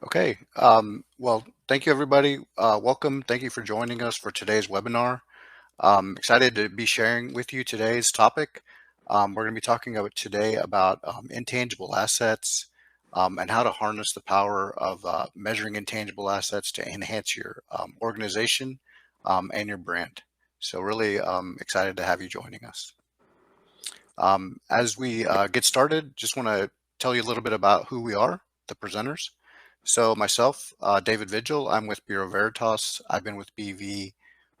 Okay. Well, thank you, everybody. Welcome. Thank you for joining us for today's webinar. Excited to be sharing with you today's topic. We're going to be talking today about intangible assets and how to harness the power of measuring intangible assets to enhance your organization and your brand. So really excited to have you joining us. As we get started, just want to tell you a little bit about who we are, the presenters. So myself, David Vigil, I'm with Bureau Veritas. I've been with BV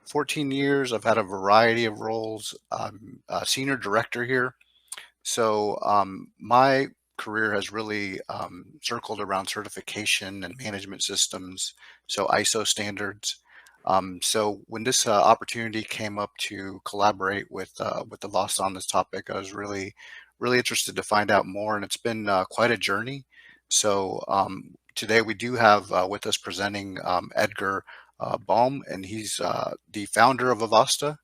14 years. I've had a variety of roles. I'm a senior director here. So my career has really circled around certification and management systems, so ISO standards. So when this opportunity came up to collaborate with the Voss on this topic, I was really interested to find out more, and it's been quite a journey. So today we do have with us presenting Edgar Baum, and he's the founder of Avasta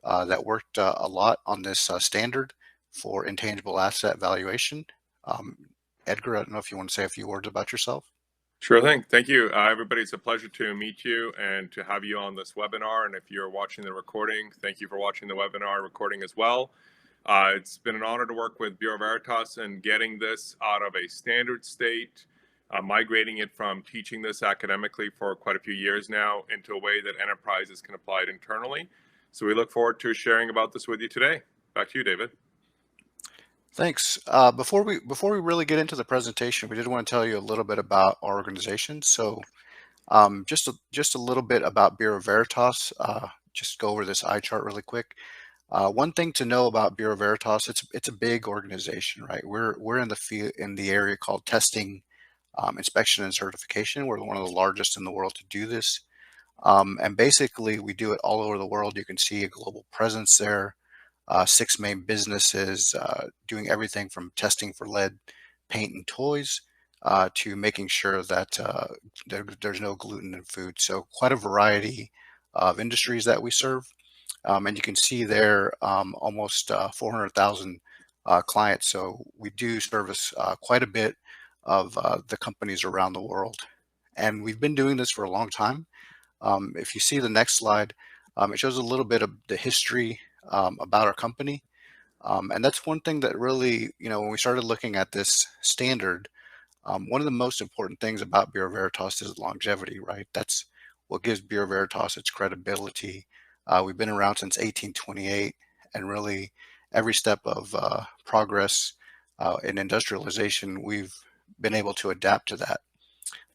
that worked a lot on this standard for intangible asset valuation. Um, Edgar, I don't know if you want to say a few words about yourself. Sure thing. Thank you, everybody. It's a pleasure to meet you and to have you on this webinar. And if you're watching the recording, thank you for watching the webinar recording as well. It's been an honor to work with Bureau Veritas and getting this out of a standard state, migrating it from teaching this academically for quite a few years now into a way that enterprises can apply it internally. So we look forward to sharing about this with you today. Back to you, David. Thanks. Before we really get into the presentation, we did want to tell you a little bit about our organization. So just a little bit about Bureau Veritas. Just go over this eye chart really quick. One thing to know about Bureau Veritas, it's a big organization, right? We're in the field in the area called testing, inspection, and certification. We're one of the largest in the world to do this. And basically, we do it all over the world. You can see a global presence there. Six main businesses doing everything from testing for lead, paint, and toys to making sure that there's no gluten in food. So quite a variety of industries that we serve. And you can see there almost 400,000 clients. So we do service quite a bit of the companies around the world. And we've been doing this for a long time. If you see the next slide, it shows a little bit of the history about our company. And that's one thing that really, when we started looking at this standard, one of the most important things about Bureau Veritas is longevity, right? That's what gives Bureau Veritas its credibility. We've been around since 1828, and really every step of progress in industrialization, we've been able to adapt to that.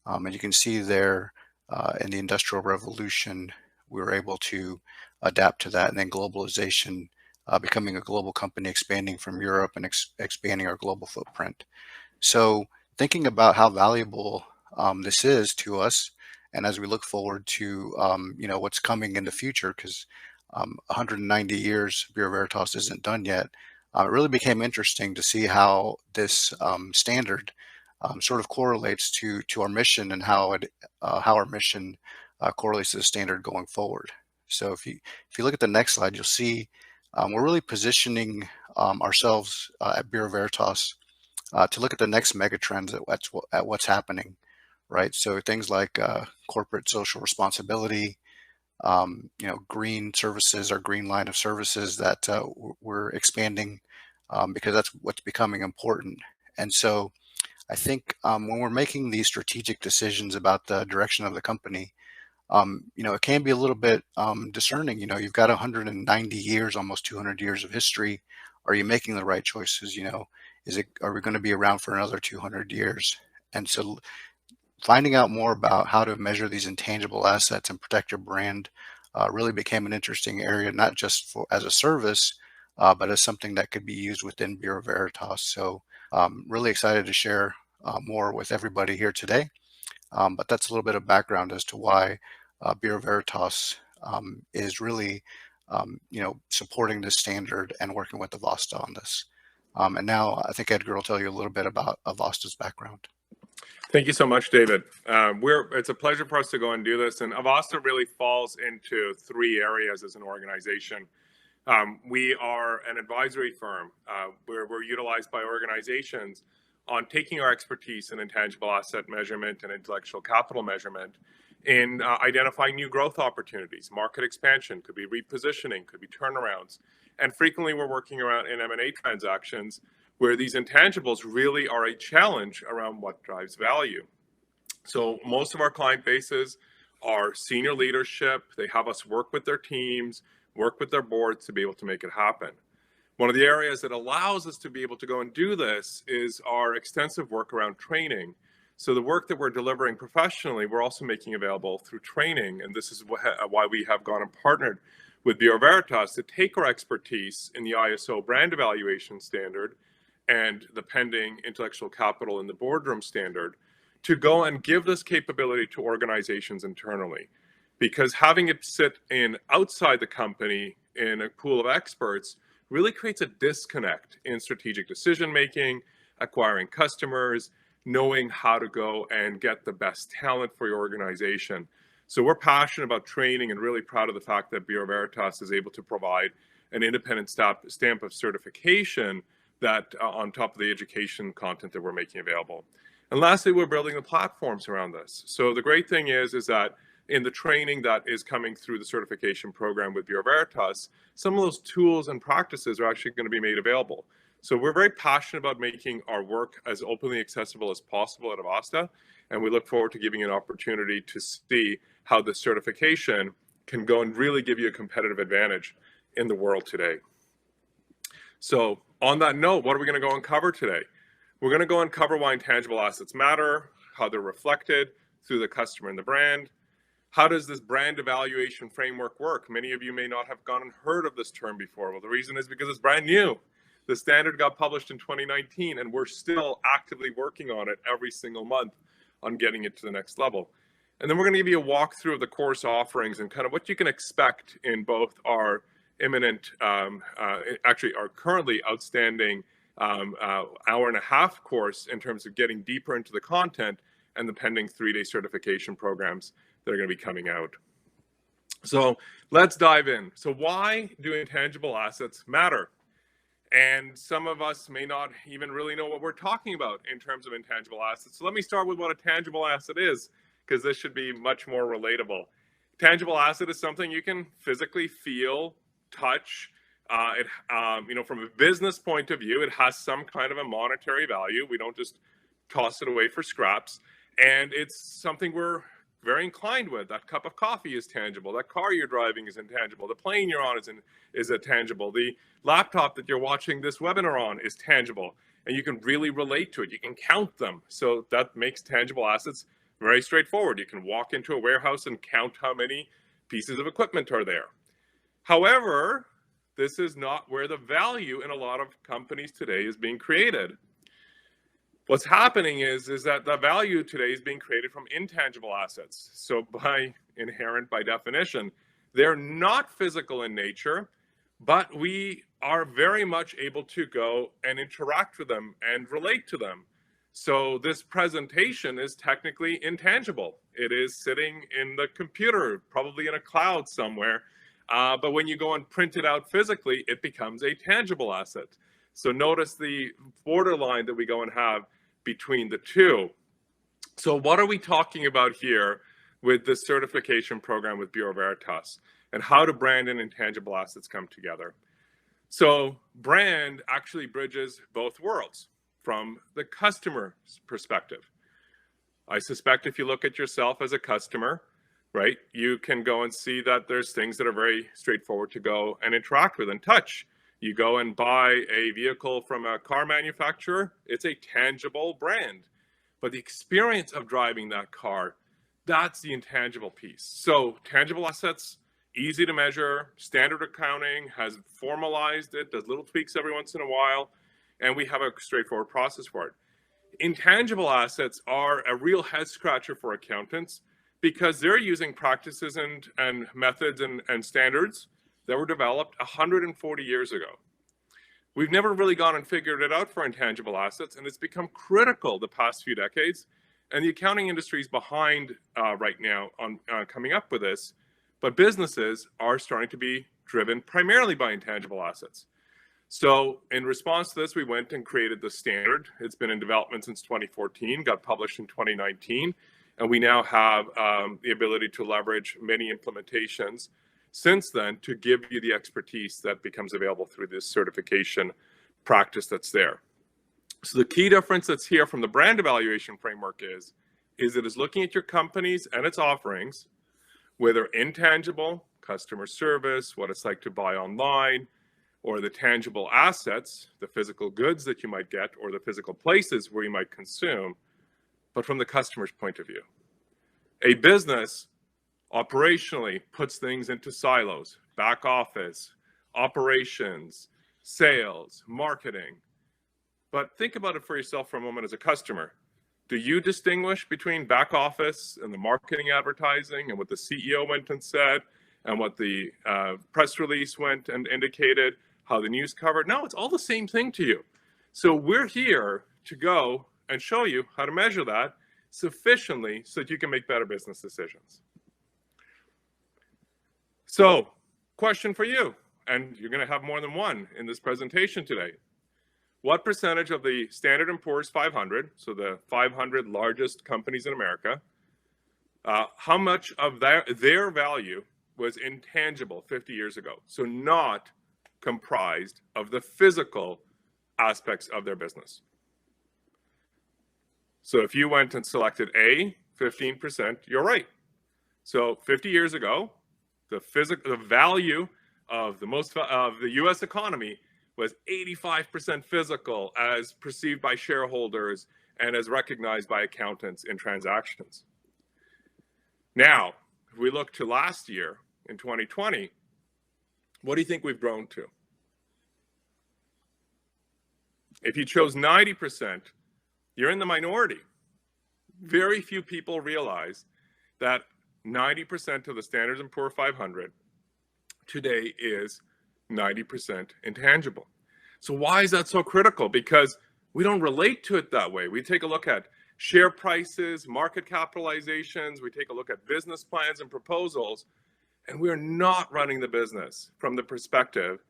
And you can see there in the Industrial Revolution, we were able to adapt to that, and then globalization, becoming a global company, expanding from Europe and expanding our global footprint. So thinking about how valuable this is to us, and as we look forward to what's coming in the future, because 190 years Bureau Veritas isn't done yet, it really became interesting to see how this standard sort of correlates to our mission and how our mission correlates to the standard going forward. So if you look at the next slide, you'll see we're really positioning ourselves at Bureau Veritas to look at the next mega trends at what's happening, right? So things like corporate social responsibility, green services, our green line of services that we're expanding because that's what's becoming important. And so I think when we're making these strategic decisions about the direction of the company, it can be a little bit discerning. You've got 190 years, almost 200 years of history. Are you making the right choices? Are we going to be around for another 200 years? And so finding out more about how to measure these intangible assets and protect your brand really became an interesting area, not just as a service, but as something that could be used within Bureau Veritas. So really excited to share more with everybody here today. But that's a little bit of background as to why Bureau Veritas is really, supporting this standard and working with Avasta on this. And now I think Edgar will tell you a little bit about Avasta's background. Thank you so much, David. It's a pleasure for us to go and do this. And Avasta really falls into three areas as an organization. We are an advisory firm where we're utilized by organizations on taking our expertise in intangible asset measurement and intellectual capital measurement in identifying new growth opportunities. Market expansion could be repositioning, could be turnarounds, and frequently we're working around in M&A transactions where these intangibles really are a challenge around what drives value. So most of our client bases are senior leadership. They have us work with their teams, work with their boards to be able to make it happen. One of the areas that allows us to be able to go and do this is our extensive work around training. So the work that we're delivering professionally, we're also making available through training. And this is why we have gone and partnered with Bureau Veritas to take our expertise in the ISO brand evaluation standard and the pending intellectual capital in the boardroom standard to go and give this capability to organizations internally. Because having it sit in outside the company in a pool of experts really creates a disconnect in strategic decision making, acquiring customers, knowing how to go and get the best talent for your organization. So we're passionate about training and really proud of the fact that Bureau Veritas is able to provide an independent stamp of certification that on top of the education content that we're making available. And lastly, we're building the platforms around this. So the great thing is that in the training that is coming through the certification program with Bureau Veritas, some of those tools and practices are actually going to be made available. So we're very passionate about making our work as openly accessible as possible at Avasta, and we look forward to giving you an opportunity to see how the certification can go and really give you a competitive advantage in the world today. So on that note, what are we going to go and cover today? We're going to go and cover why intangible assets matter, how they're reflected through the customer and the brand. How does this brand evaluation framework work? Many of you may not have gone and heard of this term before. Well, the reason is because it's brand new. The standard got published in 2019, and we're still actively working on it every single month on getting it to the next level. And then we're going to give you a walkthrough of the course offerings and kind of what you can expect in both our imminent, actually our currently outstanding hour-and-a-half course in terms of getting deeper into the content and the pending 3-day certification programs that are going to be coming out. So let's dive in. So why do intangible assets matter? And some of us may not even really know what we're talking about in terms of intangible assets. So let me start with what a tangible asset is, because this should be much more relatable. Tangible asset is something you can physically feel, touch. From a business point of view, it has some kind of a monetary value. We don't just toss it away for scraps. And it's something we're very inclined with. That cup of coffee is tangible. That car you're driving is intangible. The plane you're on is tangible. The laptop that you're watching this webinar on is tangible. And you can really relate to it. You can count them. So that makes tangible assets very straightforward. You can walk into a warehouse and count how many pieces of equipment are there. However, this is not where the value in a lot of companies today is being created. What's happening is that the value today is being created from intangible assets. So by definition, they're not physical in nature, but we are very much able to go and interact with them and relate to them. So this presentation is technically intangible. It is sitting in the computer, probably in a cloud somewhere. But when you go and print it out physically, it becomes a tangible asset. So notice the borderline that we go and have between the two. So what are we talking about here with this certification program with Bureau Veritas, and how do brand and intangible assets come together? So brand actually bridges both worlds from the customer's perspective. I suspect if you look at yourself as a customer, right, you can go and see that there's things that are very straightforward to go and interact with and touch. You go and buy a vehicle from a car manufacturer, it's a tangible brand. But the experience of driving that car, that's the intangible piece. So tangible assets, easy to measure, standard accounting has formalized it, does little tweaks every once in a while, and we have a straightforward process for it. Intangible assets are a real head scratcher for accountants because they're using practices and methods and standards that were developed 140 years ago. We've never really gone and figured it out for intangible assets, and it's become critical the past few decades. And the accounting industry is behind right now on coming up with this, but businesses are starting to be driven primarily by intangible assets. So in response to this, we went and created the standard. It's been in development since 2014, got published in 2019, and we now have the ability to leverage many implementations since then to give you the expertise that becomes available through this certification practice that's there. So the key difference that's here from the brand evaluation framework is it is looking at your companies and its offerings, whether intangible, customer service, what it's like to buy online, or the tangible assets, the physical goods that you might get, or the physical places where you might consume, but from the customer's point of view. A business operationally puts things into silos, back office, operations, sales, marketing. But think about it for yourself for a moment as a customer. Do you distinguish between back office and the marketing advertising and what the CEO went and said and what the press release went and indicated, how the news covered? No, it's all the same thing to you. So we're here to go and show you how to measure that sufficiently so that you can make better business decisions. So, question for you, and you're going to have more than one in this presentation today. What percentage of the Standard & Poor's 500, so the 500 largest companies in America, how much of their value was intangible 50 years ago? So not comprised of the physical aspects of their business. So if you went and selected A, 15%, you're right. So 50 years ago, the value of the U.S. economy was 85% physical as perceived by shareholders and as recognized by accountants in transactions. Now, if we look to last year in 2020, what do you think we've grown to? If you chose 90%, you're in the minority. Very few people realize that 90% of the Standard & Poor 500 today is 90% intangible. So why is that so critical? Because we don't relate to it that way. We take a look at share prices, market capitalizations, we take a look at business plans and proposals, and we're not running the business from the perspective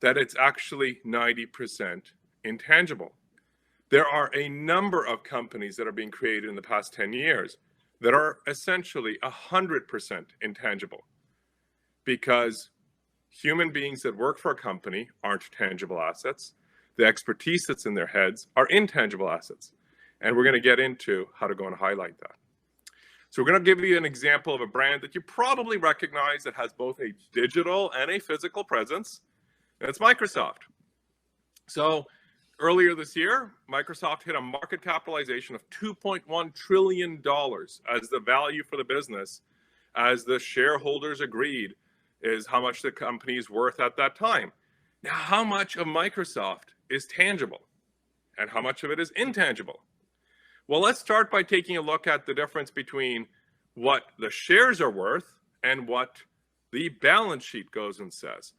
that it's actually 90% intangible. There are a number of companies that are being created in the past 10 years that are essentially 100% intangible, because human beings that work for a company aren't tangible assets. The expertise that's in their heads are intangible assets. And we're going to get into how to go and highlight that. So we're going to give you an example of a brand that you probably recognize that has both a digital and a physical presence, and it's Microsoft. So earlier this year, Microsoft hit a market capitalization of $2.1 trillion as the value for the business, as the shareholders agreed is how much the company is worth at that time. Now, how much of Microsoft is tangible and how much of it is intangible? Well, let's start by taking a look at the difference between what the shares are worth and what the balance sheet goes and says.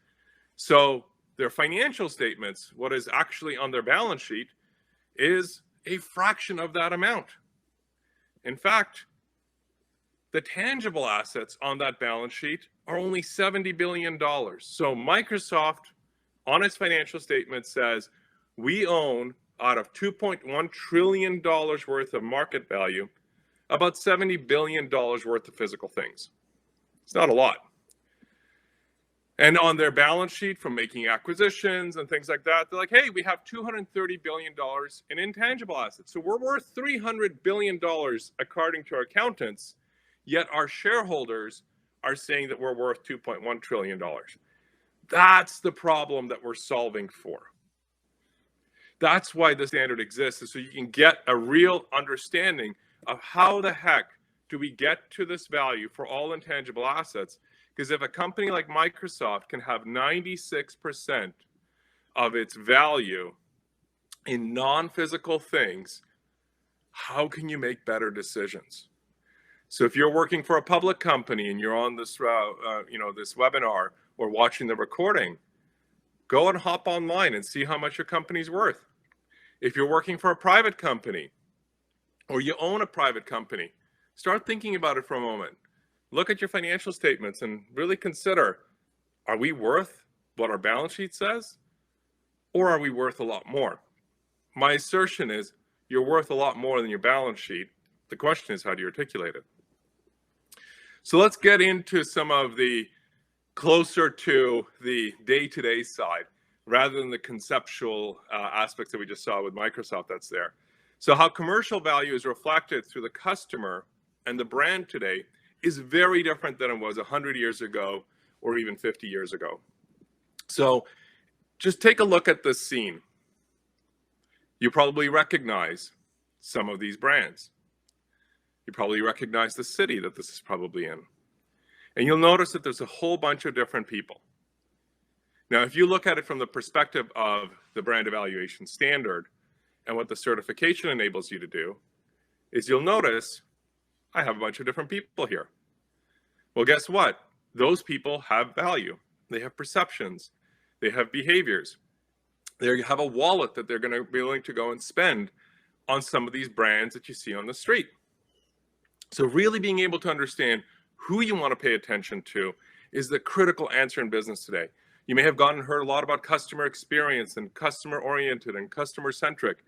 So their financial statements, what is actually on their balance sheet, is a fraction of that amount. In fact, the tangible assets on that balance sheet are only $70 billion. So Microsoft, on its financial statement, says we own, out of $2.1 trillion worth of market value, about $70 billion worth of physical things. It's not a lot. And on their balance sheet from making acquisitions and things like that, they're like, hey, we have $230 billion in intangible assets. So we're worth $300 billion according to our accountants, yet our shareholders are saying that we're worth $2.1 trillion. That's the problem that we're solving for. That's why the standard exists, is so you can get a real understanding of how the heck do we get to this value for all intangible assets. Because if a company like Microsoft can have 96% of its value in non-physical things, how can you make better decisions? So if you're working for a public company and you're on this, this webinar or watching the recording, go and hop online and see how much your company's worth. If you're working for a private company or you own a private company, start thinking about it for a moment. Look at your financial statements and really consider, are we worth what our balance sheet says? or are we worth a lot more? My assertion is you're worth a lot more than your balance sheet. The question is, how do you articulate it? So let's get into some of the closer to the day-to-day side rather than the conceptual aspects that we just saw with Microsoft that's there. So how commercial value is reflected through the customer and the brand today is very different than it was 100 years ago or even 50 years ago. So just take a look at this scene. You probably recognize some of these brands. You probably recognize the city that this is probably in. And you'll notice that there's a whole bunch of different people. Now, if you look at it from the perspective of the brand evaluation standard and what the certification enables you to do, is you'll notice I have a bunch of different people here. Well, guess what? Those people have value. They have perceptions. They have behaviors. They have a wallet that they're going to be willing to go and spend on some of these brands that you see on the street. So really being able to understand who you want to pay attention to is the critical answer in business today. You may have gone and heard a lot about customer experience and customer oriented and customer centric.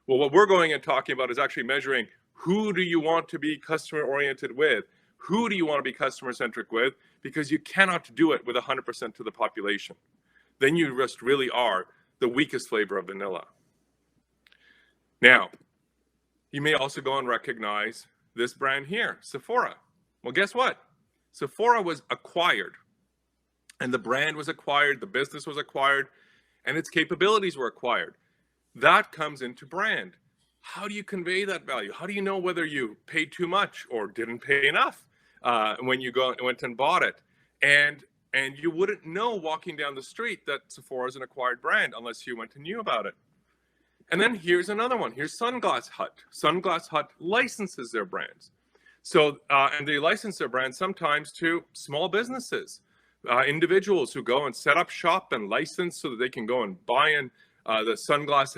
Well, what we're going and talking about is actually measuring who do you want to be customer oriented with? Who do you want to be customer centric with? Because you cannot do it with 100% of the population. Then you just really are the weakest flavor of vanilla. Now, you may also go and recognize this brand here, Sephora. Well, guess what? Sephora was acquired, and the brand was acquired, the business was acquired, and its capabilities were acquired. That comes into brand. How do you convey that value? How do you know whether you paid too much or didn't pay enough when you went and bought it? And you wouldn't know walking down the street that Sephora is an acquired brand unless you went and knew about it. And then here's another one. Here's Sunglass Hut. Sunglass Hut licenses their brands. So, and they license their brands sometimes to small businesses, individuals who go and set up shop and license so that they can go and buy in the sunglass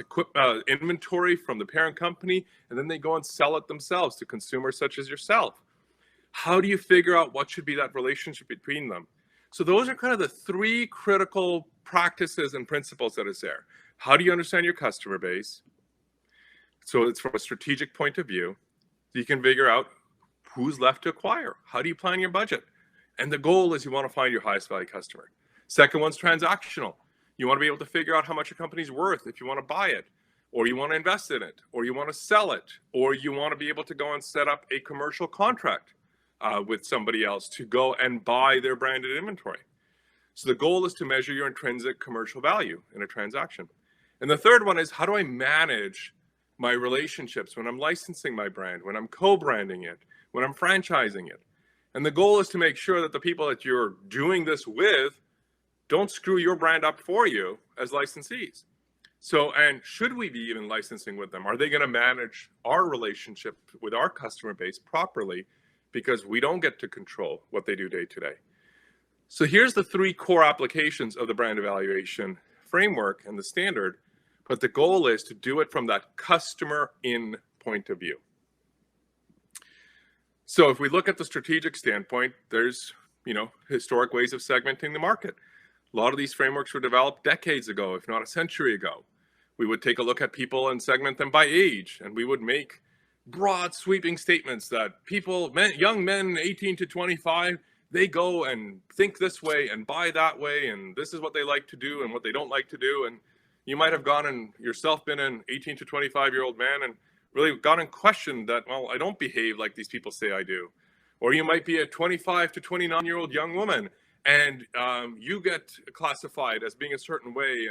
inventory from the parent company, and then they go and sell it themselves to consumers such as yourself. How do you figure out what should be that relationship between them? So those are kind of the three critical practices and principles that is there. How do you understand your customer base? So it's from a strategic point of view. You can figure out who's left to acquire. How do you plan your budget? And the goal is you want to find your highest value customer. Second one's transactional. You want to be able to figure out how much your company's worth if you want to buy it, or you want to invest in it, or you want to sell it, or you want to be able to go and set up a commercial contract with somebody else to go and buy their branded inventory. So the goal is to measure your intrinsic commercial value in a transaction. And the third one is, how do I manage my relationships when I'm licensing my brand, when I'm co-branding it, when I'm franchising it? And the goal is to make sure that the people that you're doing this with don't screw your brand up for you as licensees. So, and should we be even licensing with them? Are they going to manage our relationship with our customer base properly? Because we don't get to control what they do day to day. So here's the three core applications of the brand evaluation framework and the standard. But the goal is to do it from that customer in point of view. So if we look at the strategic standpoint, there's, historic ways of segmenting the market. A lot of these frameworks were developed decades ago, if not a century ago. We would take a look at people and segment them by age, and we would make broad sweeping statements that people, young men 18 to 25, they go and think this way and buy that way, and this is what they like to do and what they don't like to do. And you might have gone and yourself been an 18 to 25-year-old man and really gone and questioned that, well, I don't behave like these people say I do. Or you might be a 25 to 29-year-old young woman and you get classified as being a certain way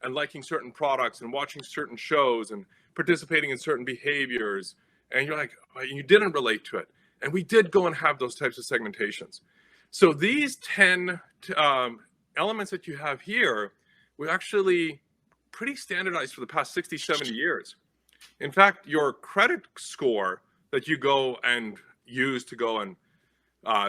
and liking certain products and watching certain shows and participating in certain behaviors. And you're like, you didn't relate to it. And we did go and have those types of segmentations. So these 10 elements that you have here were actually pretty standardized for the past 60, 70 years. In fact, your credit score that you go and use to go and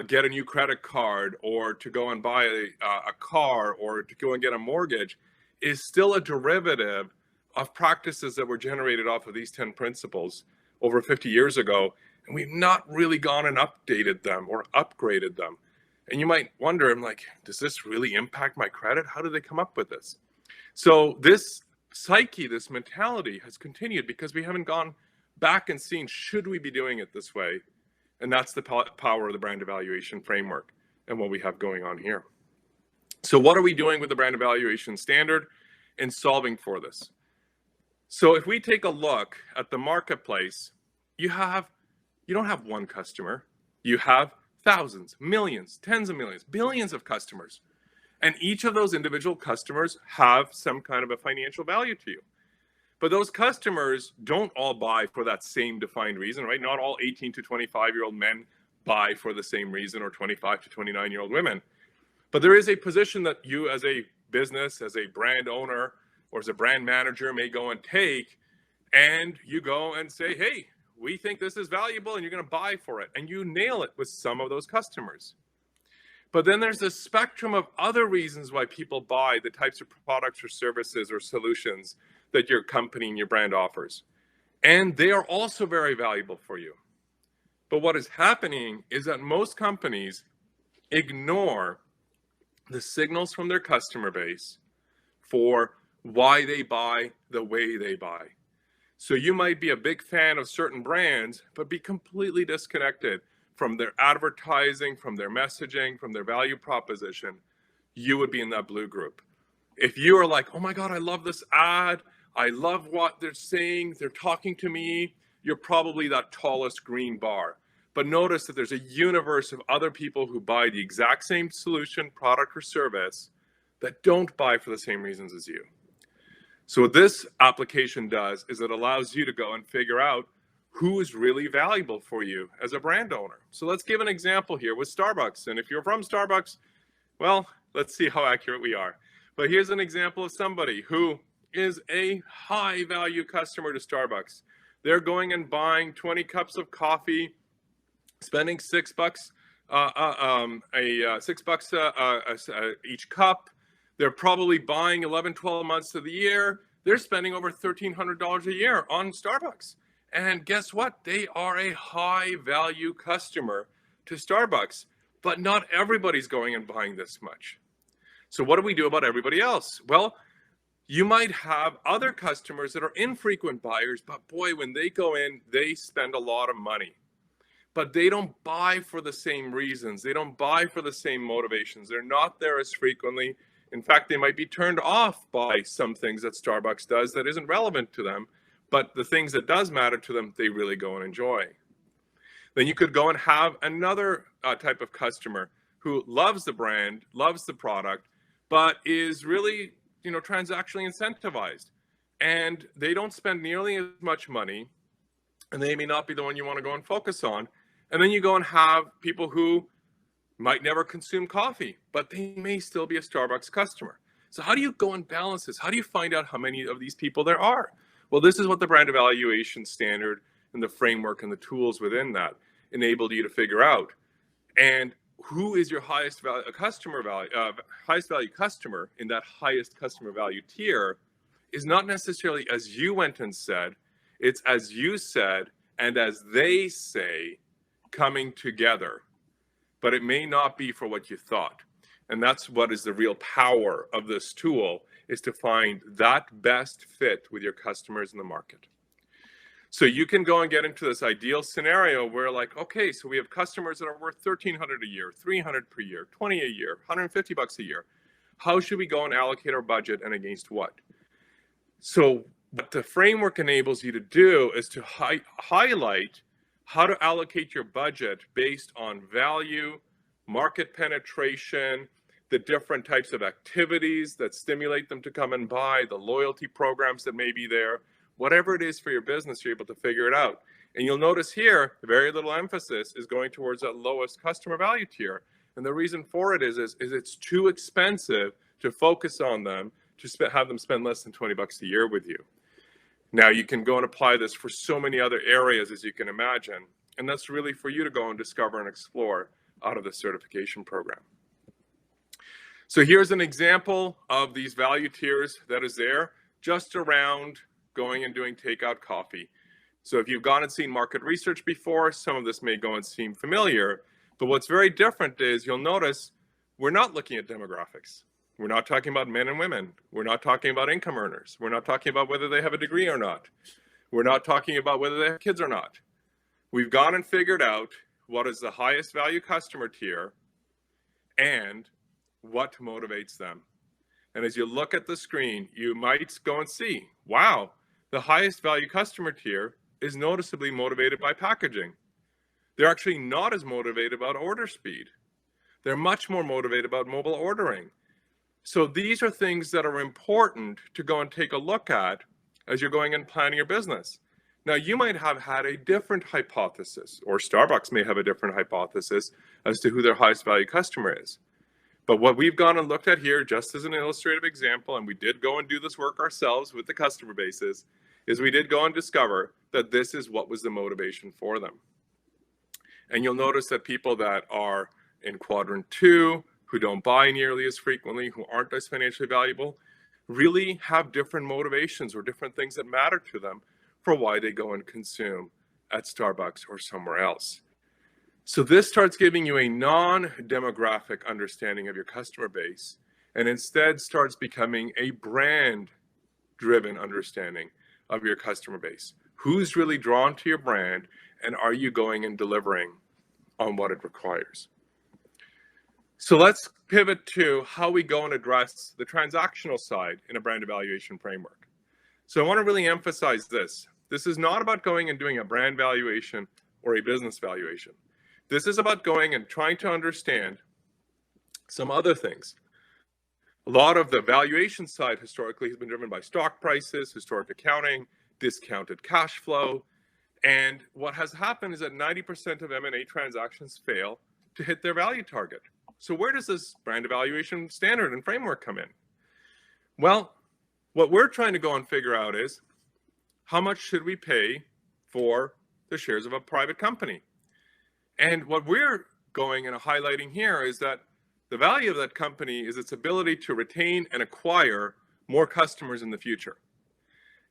get a new credit card or to go and buy a car or to go and get a mortgage is still a derivative of practices that were generated off of these 10 principles over 50 years ago. And we've not really gone and updated them or upgraded them. And you might wonder, I'm like, does this really impact my credit? How did they come up with this? So this psyche, this mentality has continued because we haven't gone back and seen, should we be doing it this way? And that's the power of the brand evaluation framework and what we have going on here. So what are we doing with the brand evaluation standard in solving for this? So if we take a look at the marketplace, you don't have one customer, you have thousands, millions, tens of millions, billions of customers. And each of those individual customers have some kind of a financial value to you. But those customers don't all buy for that same defined reason, right? Not all 18 to 25-year-old men buy for the same reason, or 25 to 29-year-old women. But there is a position that you as a business, as a brand owner, or as a brand manager may go and take, and you go and say, hey, we think this is valuable and you're going to buy for it. And you nail it with some of those customers. But then there's a spectrum of other reasons why people buy the types of products or services or solutions that your company and your brand offers. And they are also very valuable for you. But what is happening is that most companies ignore the signals from their customer base for why they buy the way they buy. So you might be a big fan of certain brands, but be completely disconnected from their advertising, from their messaging, from their value proposition. You would be in that blue group. If you are like, oh my God, I love this ad, I love what they're saying, they're talking to me, you're probably that tallest green bar. But notice that there's a universe of other people who buy the exact same solution, product, or service that don't buy for the same reasons as you. So what this application does is it allows you to go and figure out who is really valuable for you as a brand owner. So let's give an example here with Starbucks. And if you're from Starbucks, well, let's see how accurate we are. But here's an example of somebody who is a high value customer to Starbucks. They're going and buying 20 cups of coffee, spending $6 each cup. They're probably buying 11, 12 months of the year. They're spending over $1,300 a year on Starbucks. And guess what? They are a high value customer to Starbucks, but not everybody's going and buying this much. So what do we do about everybody else? Well, you might have other customers that are infrequent buyers, but boy, when they go in, they spend a lot of money. But they don't buy for the same reasons. They don't buy for the same motivations. They're not there as frequently. In fact, they might be turned off by some things that Starbucks does that isn't relevant to them, but the things that does matter to them, they really go and enjoy. Then you could go and have another type of customer who loves the brand, loves the product, but is really, transactionally incentivized. And they don't spend nearly as much money, and they may not be the one you want to go and focus on. And then you go and have people who might never consume coffee, but they may still be a Starbucks customer. So how do you go and balance this? How do you find out how many of these people there are? Well, this is what the brand evaluation standard and the framework and the tools within that enabled you to figure out. And who is your highest value customer in that highest customer value tier is not necessarily as you went and said, it's as you said and as they say coming together. But it may not be for what you thought. And that's what is the real power of this tool, is to find that best fit with your customers in the market. So you can go and get into this ideal scenario where, like, okay, so we have customers that are worth $1,300 a year, $300 per year, $20 a year, $150 a year. How should we go and allocate our budget, and against what? So what the framework enables you to do is to highlight how to allocate your budget based on value, market penetration, the different types of activities that stimulate them to come and buy, the loyalty programs that may be there, whatever it is for your business, you're able to figure it out. And you'll notice here, very little emphasis is going towards that lowest customer value tier. And the reason for it is it's too expensive to focus on them, to have them spend less than $20 a year with you. Now, you can go and apply this for so many other areas, as you can imagine. And that's really for you to go and discover and explore out of the certification program. So here's an example of these value tiers that is there just around going and doing takeout coffee. So if you've gone and seen market research before, some of this may go and seem familiar. But what's very different is you'll notice we're not looking at demographics. We're not talking about men and women. We're not talking about income earners. We're not talking about whether they have a degree or not. We're not talking about whether they have kids or not. We've gone and figured out what is the highest value customer tier and what motivates them. And as you look at the screen, you might go and see, wow, the highest value customer tier is noticeably motivated by packaging. They're actually not as motivated about order speed. They're much more motivated about mobile ordering. So these are things that are important to go and take a look at as you're going and planning your business. Now, you might have had a different hypothesis, or Starbucks may have a different hypothesis as to who their highest value customer is. But what we've gone and looked at here, just as an illustrative example, and we did go and do this work ourselves with the customer bases, is we did go and discover that this is what was the motivation for them. And you'll notice that people that are in quadrant 2, who don't buy nearly as frequently, who aren't as financially valuable, really have different motivations or different things that matter to them for why they go and consume at Starbucks or somewhere else. So this starts giving you a non-demographic understanding of your customer base, and instead starts becoming a brand-driven understanding of your customer base. Who's really drawn to your brand, and are you going and delivering on what it requires? So let's pivot to how we go and address the transactional side in a brand evaluation framework. So I want to really emphasize this. This is not about going and doing a brand valuation or a business valuation. This is about going and trying to understand some other things. A lot of the valuation side historically has been driven by stock prices, historic accounting, discounted cash flow. And what has happened is that 90% of M&A transactions fail to hit their value target. So where does this brand evaluation standard and framework come in? Well, what we're trying to go and figure out is how much should we pay for the shares of a private company? And what we're going and highlighting here is that the value of that company is its ability to retain and acquire more customers in the future.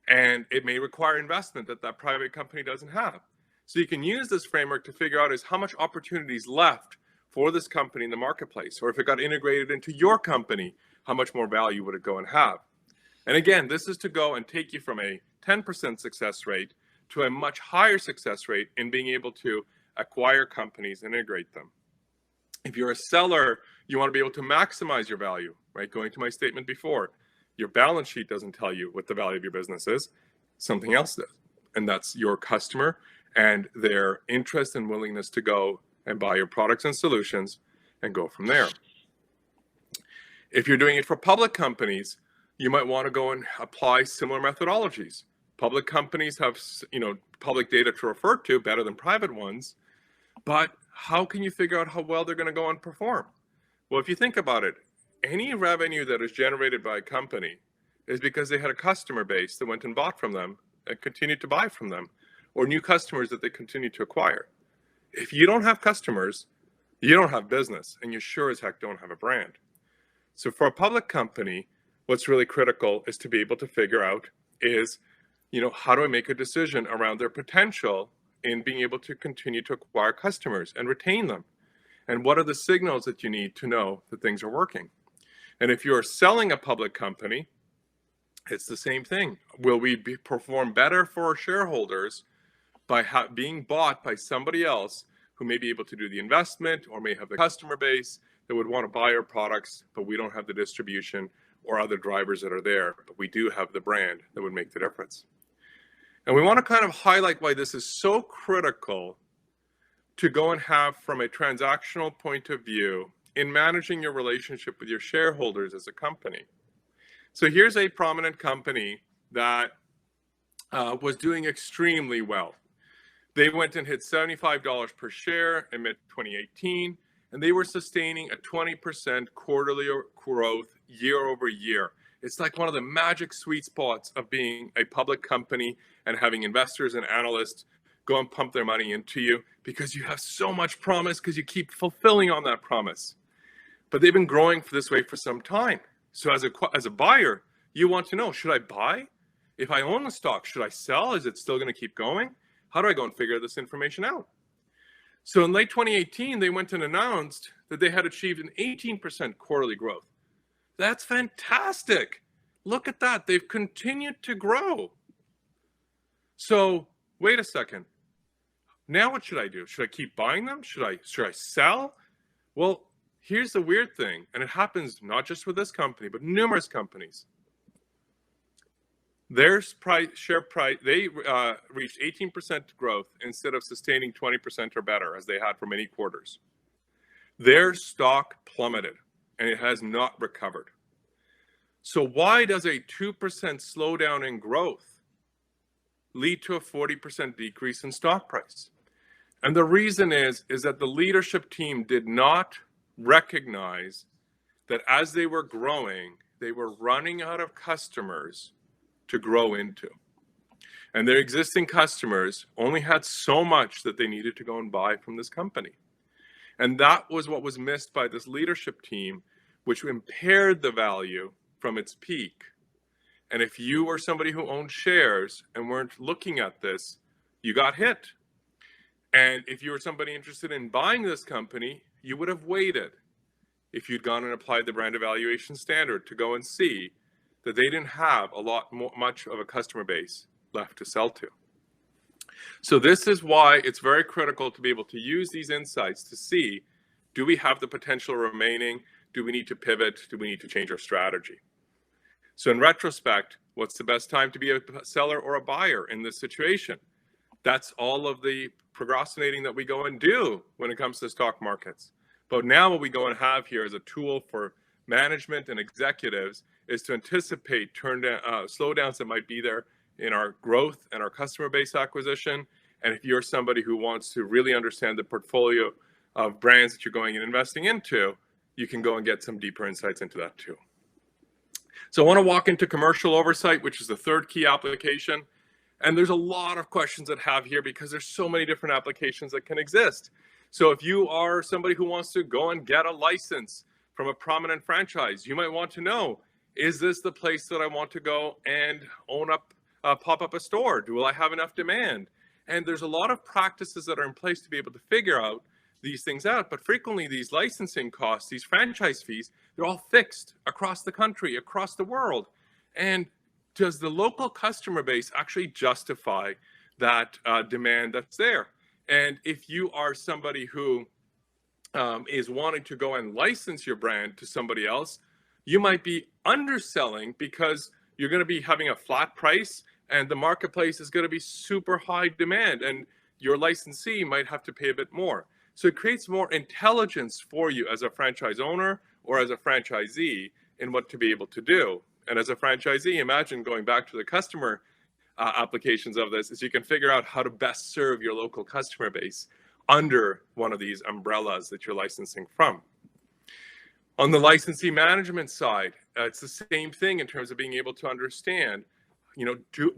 And it may require investment that that private company doesn't have. So you can use this framework to figure out is how much opportunity is left for this company in the marketplace, or if it got integrated into your company, how much more value would it go and have? And again, this is to go and take you from a 10% success rate to a much higher success rate in being able to acquire companies and integrate them. If you're a seller, you want to be able to maximize your value, right? Going to my statement before, your balance sheet doesn't tell you what the value of your business is, something else does. And that's your customer and their interest and willingness to go and buy your products and solutions and go from there. If you're doing it for public companies, you might want to go and apply similar methodologies. Public companies have, public data to refer to better than private ones, but how can you figure out how well they're going to go and perform? Well, if you think about it, any revenue that is generated by a company is because they had a customer base that went and bought from them and continued to buy from them, or new customers that they continue to acquire. If you don't have customers, you don't have business, and you sure as heck don't have a brand. So for a public company, what's really critical is to be able to figure out is, how do I make a decision around their potential in being able to continue to acquire customers and retain them? And what are the signals that you need to know that things are working? And if you're selling a public company, it's the same thing. Will we perform better for our shareholders by being bought by somebody else who may be able to do the investment or may have the customer base that would want to buy our products, but we don't have the distribution or other drivers that are there, but we do have the brand that would make the difference. And we want to kind of highlight why this is so critical to go and have from a transactional point of view in managing your relationship with your shareholders as a company. So here's a prominent company that was doing extremely well. They went and hit $75 per share in mid-2018, and they were sustaining a 20% quarterly growth year over year. It's like one of the magic sweet spots of being a public company and having investors and analysts go and pump their money into you because you have so much promise because you keep fulfilling on that promise. But they've been growing this way for some time. So as a buyer, you want to know, should I buy? If I own the stock, should I sell? Is it still going to keep going? How do I go and figure this information out? So in late 2018, they went and announced that they had achieved an 18% quarterly growth. That's fantastic. Look at that. They've continued to grow. So wait a second. Now what should I do? Should I keep buying them? Should I sell? Well, here's the weird thing, and it happens not just with this company, but numerous companies. Their share price, they reached 18% growth instead of sustaining 20% or better as they had for many quarters. Their stock plummeted and it has not recovered. So why does a 2% slowdown in growth lead to a 40% decrease in stock price? And the reason is that the leadership team did not recognize that as they were growing, they were running out of customers to grow into. And their existing customers only had so much that they needed to go and buy from this company. And that was what was missed by this leadership team, which impaired the value from its peak. And if you were somebody who owned shares and weren't looking at this, you got hit. And if you were somebody interested in buying this company, you would have waited if you'd gone and applied the brand evaluation standard to go and see that they didn't have much of a customer base left to sell to. So this is why it's very critical to be able to use these insights to see, do we have the potential remaining? Do we need to pivot? Do we need to change our strategy? So in retrospect, what's the best time to be a seller or a buyer in this situation? That's all of the procrastinating that we go and do when it comes to stock markets. But now what we go and have here as a tool for management and executives is to anticipate slowdowns that might be there in our growth and our customer base acquisition. And if you're somebody who wants to really understand the portfolio of brands that you're going and investing into, you can go and get some deeper insights into that too. So I want to walk into commercial oversight, which is the third key application. And there's a lot of questions that have here because there's so many different applications that can exist. So if you are somebody who wants to go and get a license from a prominent franchise, you might want to know, is this the place that I want to go and pop up a store? Do I have enough demand? And there's a lot of practices that are in place to be able to figure out these things out. But frequently these licensing costs, these franchise fees, they're all fixed across the country, across the world. And does the local customer base actually justify that demand that's there? And if you are somebody who is wanting to go and license your brand to somebody else, you might be underselling because you're going to be having a flat price and the marketplace is going to be super high demand and your licensee might have to pay a bit more. So it creates more intelligence for you as a franchise owner or as a franchisee in what to be able to do. And as a franchisee, imagine going back to the customer applications of this, is you can figure out how to best serve your local customer base under one of these umbrellas that you're licensing from. On the licensee management side, it's the same thing in terms of being able to understand,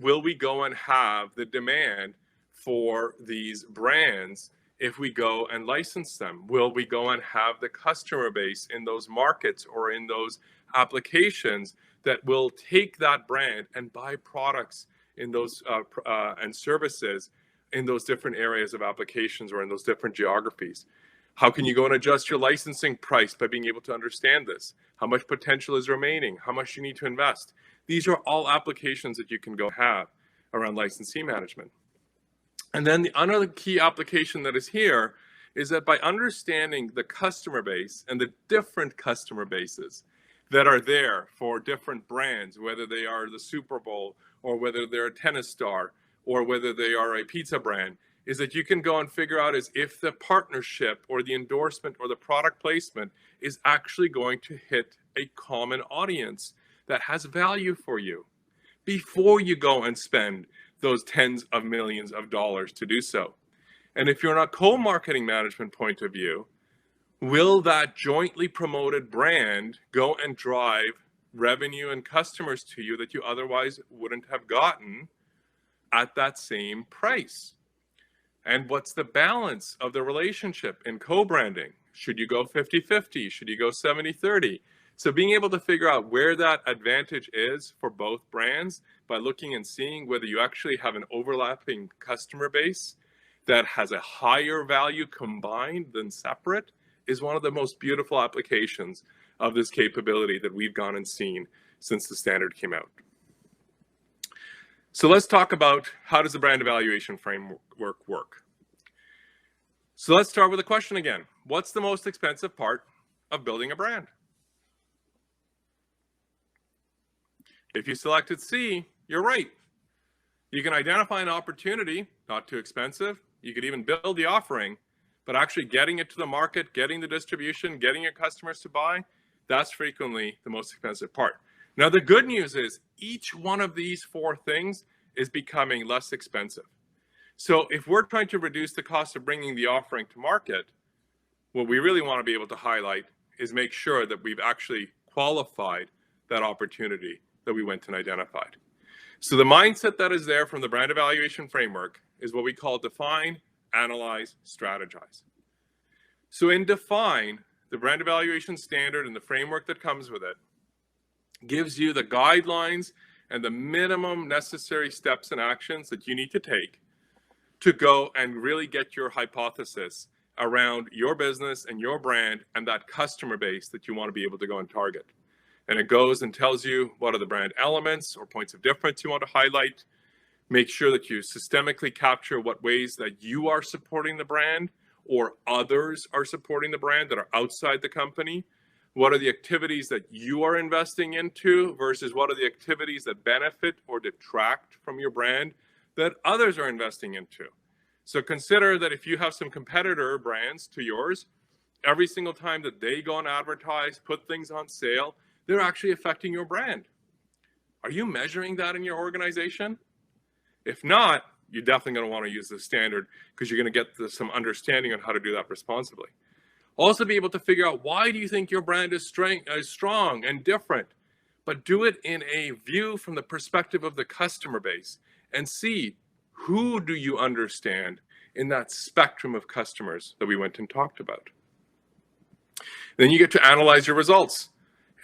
will we go and have the demand for these brands if we go and license them? Will we go and have the customer base in those markets or in those applications that will take that brand and buy products in those and services in those different areas of applications or in those different geographies? How can you go and adjust your licensing price by being able to understand this? How much potential is remaining? How much you need to invest? These are all applications that you can go have around licensee management. And then the another key application that is here is that by understanding the customer base and the different customer bases that are there for different brands, whether they are the Super Bowl or whether they're a tennis star or whether they are a pizza brand, is that you can go and figure out is if the partnership or the endorsement or the product placement is actually going to hit a common audience that has value for you before you go and spend those tens of millions of dollars to do so. And if you're on a co-marketing management point of view, will that jointly promoted brand go and drive revenue and customers to you that you otherwise wouldn't have gotten at that same price? And what's the balance of the relationship in co-branding? Should you go 50-50? Should you go 70-30? So being able to figure out where that advantage is for both brands by looking and seeing whether you actually have an overlapping customer base that has a higher value combined than separate is one of the most beautiful applications of this capability that we've gone and seen since the standard came out. So let's talk about how does the brand evaluation framework work. So let's start with a question again. What's the most expensive part of building a brand? If you selected C, you're right. You can identify an opportunity, not too expensive. You could even build the offering, but actually getting it to the market, getting the distribution, getting your customers to buy, that's frequently the most expensive part. Now, the good news is each one of these four things is becoming less expensive. So if we're trying to reduce the cost of bringing the offering to market, what we really want to be able to highlight is make sure that we've actually qualified that opportunity that we went and identified. So the mindset that is there from the brand evaluation framework is what we call define, analyze, strategize. So in define, the brand evaluation standard and the framework that comes with it gives you the guidelines and the minimum necessary steps and actions that you need to take to go and really get your hypothesis around your business and your brand and that customer base that you want to be able to go and target. And it goes and tells you what are the brand elements or points of difference you want to highlight. Make sure that you systemically capture what ways that you are supporting the brand or others are supporting the brand that are outside the company. What are the activities that you are investing into versus what are the activities that benefit or detract from your brand that others are investing into? So consider that if you have some competitor brands to yours, every single time that they go and advertise, put things on sale, they're actually affecting your brand. Are you measuring that in your organization? If not, you're definitely going to want to use the standard because you're going to get some understanding on how to do that responsibly. Also be able to figure out why do you think your brand is strong and different, but do it in a view from the perspective of the customer base and see who do you understand in that spectrum of customers that we went and talked about. Then you get to analyze your results.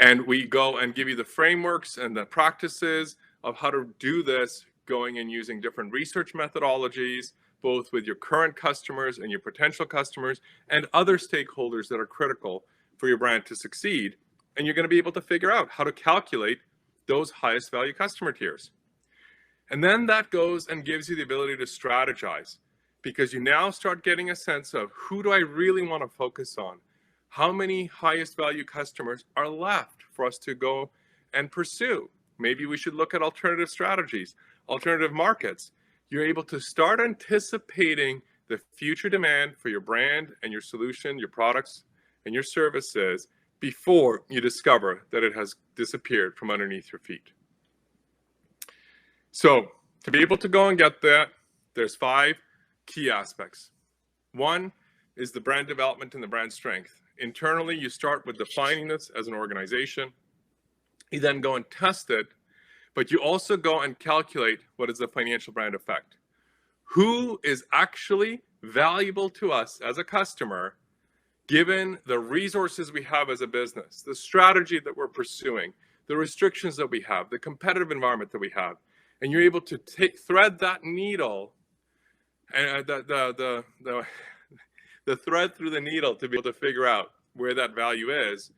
And we go and give you the frameworks and the practices of how to do this, going and using different research methodologies, both with your current customers and your potential customers and other stakeholders that are critical for your brand to succeed. And you're going to be able to figure out how to calculate those highest value customer tiers. And then that goes and gives you the ability to strategize because you now start getting a sense of who do I really want to focus on? How many highest value customers are left for us to go and pursue? Maybe we should look at alternative strategies, alternative markets. You're able to start anticipating the future demand for your brand and your solution, your products and your services before you discover that it has disappeared from underneath your feet. So to be able to go and get that, there's 5 key aspects. One is the brand development and the brand strength. Internally, you start with defining this as an organization. You then go and test it, but you also go and calculate what is the financial brand effect. Who is actually valuable to us as a customer, given the resources we have as a business, the strategy that we're pursuing, the restrictions that we have, the competitive environment that we have, and you're able to thread that needle, and the thread through the needle to be able to figure out where that value is.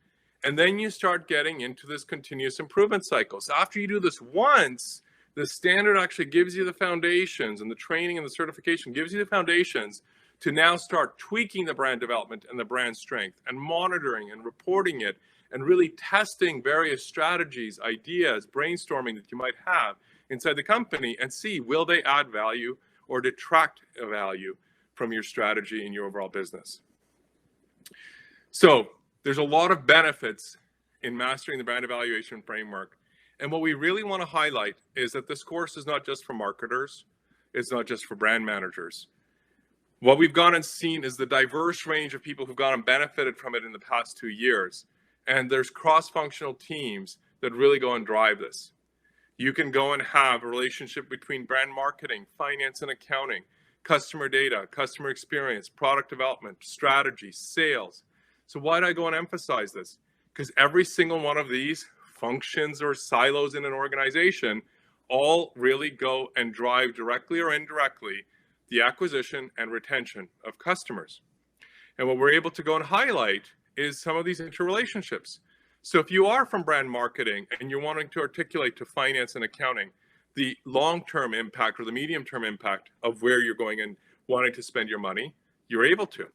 And then you start getting into this continuous improvement cycle. So after you do this once, the standard actually gives you the foundations, and the training and the certification gives you the foundations to now start tweaking the brand development and the brand strength and monitoring and reporting it and really testing various strategies, ideas, brainstorming that you might have inside the company and see, will they add value or detract value from your strategy and your overall business. So there's a lot of benefits in mastering the brand evaluation framework. And what we really want to highlight is that this course is not just for marketers. It's not just for brand managers. What we've gone and seen is the diverse range of people who've gone and benefited from it in the past 2 years. And there's cross-functional teams that really go and drive this. You can go and have a relationship between brand marketing, finance and accounting, customer data, customer experience, product development, strategy, sales. So why do I go and emphasize this? Because every single one of these functions or silos in an organization all really go and drive directly or indirectly the acquisition and retention of customers. And what we're able to go and highlight is some of these interrelationships. So if you are from brand marketing and you're wanting to articulate to finance and accounting the long-term impact or the medium-term impact of where you're going and wanting to spend your money, you're able to.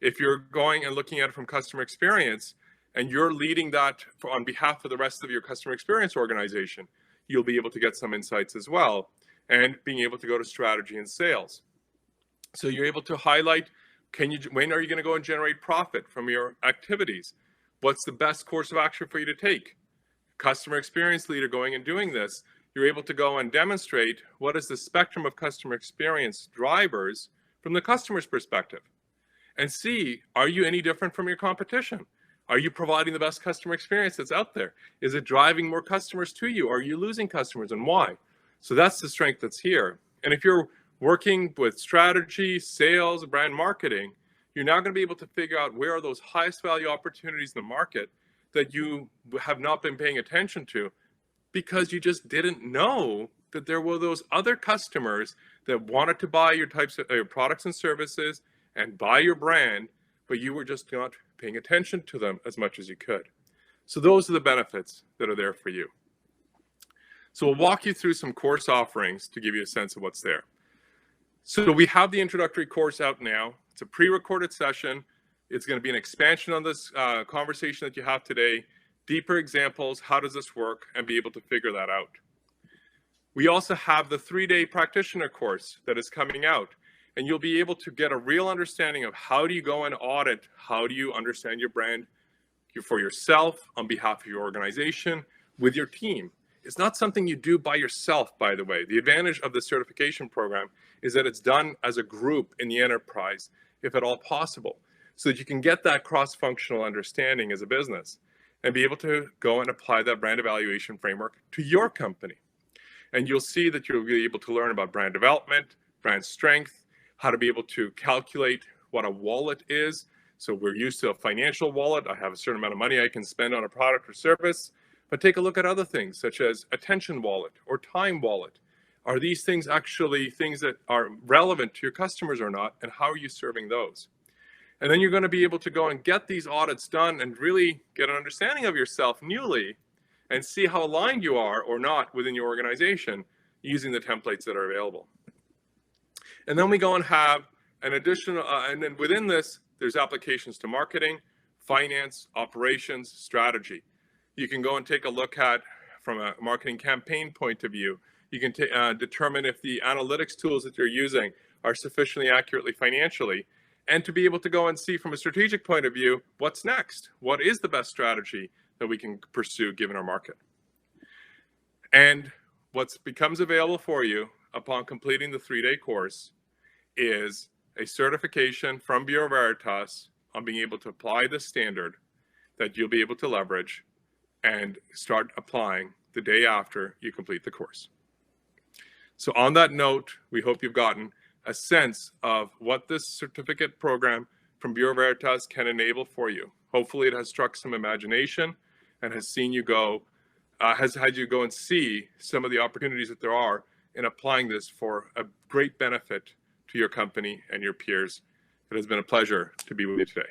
If you're going and looking at it from customer experience and you're leading that on behalf of the rest of your customer experience organization, you'll be able to get some insights as well, and being able to go to strategy and sales. So you're able to highlight, when are you going to go and generate profit from your activities? What's the best course of action for you to take? Customer experience leader going and doing this, you're able to go and demonstrate what is the spectrum of customer experience drivers from the customer's perspective, and see, are you any different from your competition? Are you providing the best customer experience that's out there? Is it driving more customers to you? Are you losing customers, and why? So that's the strength that's here. And if you're working with strategy, sales, brand marketing, you're now going to be able to figure out where are those highest value opportunities in the market that you have not been paying attention to because you just didn't know that there were those other customers that wanted to buy your types of your products and services and buy your brand, but you were just not paying attention to them as much as you could. So those are the benefits that are there for you. So we'll walk you through some course offerings to give you a sense of what's there. So we have the introductory course out now. It's a pre-recorded session. It's going to be an expansion on this conversation that you have today, deeper examples, how does this work, and be able to figure that out. We also have the 3-day practitioner course that is coming out, and you'll be able to get a real understanding of how do you go and audit, how do you understand your brand for yourself, on behalf of your organization, with your team. It's not something you do by yourself, by the way. The advantage of the certification program is that it's done as a group in the enterprise, if at all possible, so that you can get that cross-functional understanding as a business and be able to go and apply that brand evaluation framework to your company. And you'll see that you'll be able to learn about brand development, brand strength, how to be able to calculate what a wallet is. So we're used to a financial wallet. I have a certain amount of money I can spend on a product or service. But take a look at other things such as attention wallet or time wallet. Are these things actually things that are relevant to your customers or not? And how are you serving those? And then you're going to be able to go and get these audits done and really get an understanding of yourself newly and see how aligned you are or not within your organization using the templates that are available. And then we go and have an additional, and then within this, there's applications to marketing, finance, operations, strategy. You can go and take a look at, from a marketing campaign point of view, you can determine if the analytics tools that you're using are sufficiently accurately financially, and to be able to go and see from a strategic point of view, what's next? What is the best strategy that we can pursue given our market? And what becomes available for you upon completing the 3-day course is a certification from Bureau Veritas on being able to apply the standard that you'll be able to leverage and start applying the day after you complete the course. So on that note, we hope you've gotten a sense of what this certificate program from Bureau Veritas can enable for you. Hopefully it has struck some imagination and has seen you go, has had you go and see some of the opportunities that there are in applying this for a great benefit to your company and your peers. It has been a pleasure to be with you today.